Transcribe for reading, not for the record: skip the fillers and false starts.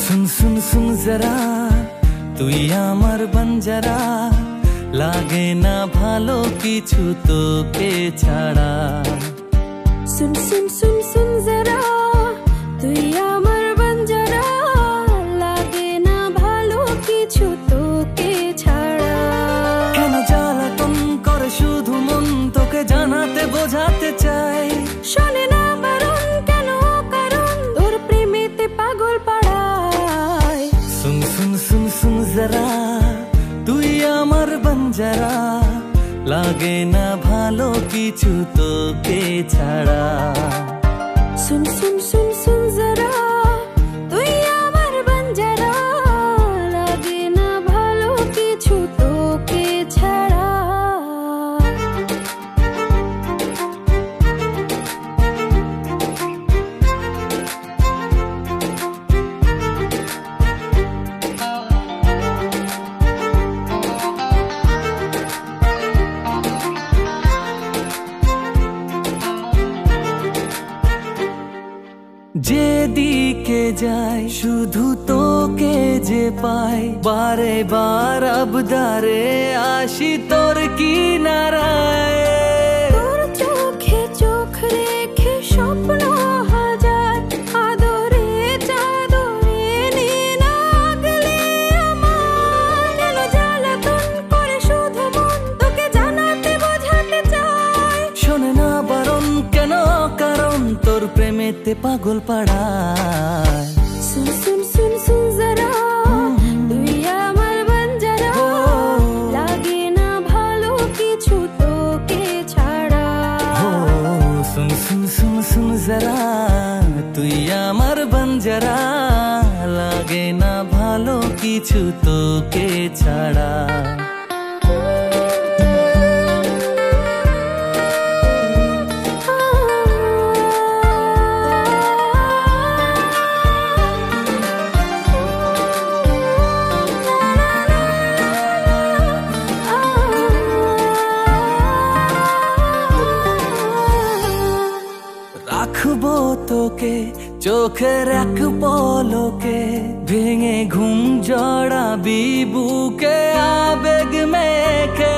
सुन सुन सुन जरा তুই আমার বঞ্জারা লাগে না ভালো কিছু তোকে ছাড়া सुन सुन सुन सुन जरा তুই আমার বঞ্জারা লাগে না ভালো কিছু তোকে ছাড়া কেন জ্বালাতন করে শুধু মন তোকে জানাতে বোঝাতে চাই শোনে না বারণ কেন কারণ তোর প্রেমেতে পাগল পাড়ায় सुन सुन सुन सुन जरा তুই আমার বঞ্জারা লাগে না ভালো কিছু তোকে ছাড়া सुन सुन सुन सुन जरा তুই আমার বঞ্জারা লাগে না ভালো কিছু তোকে ছাড়া যেদিকে যাই শুধু তোকে যে পাই বারে বার আবদারে আসি তোর কিনারায় তোর চোখে চোখ রেখে স্বপ্ন হাজার আদরে চাদরে নিয়ে নাগলে আমার কেন জ্বালাতন করে শুধু মন তোকে জানাতে বোঝাতে চাই শোনে না বারণ কেন কারণ তোর প্রেমেতে পাগল পাড়ায় सुन सुन सुन सुन जरा তুই আমার বঞ্জারা লাগে না ভালো কিছু তোকে ছাড়া सुन सुन सुन सुन जरा তুই আমার বঞ্জারা লাগে না ভালো কিছু তোকে ছাড়া রাখবো তোকে চোখের এক পলকে ভেঙে ঘুম জড়াবি বুকে আবেগ মেখে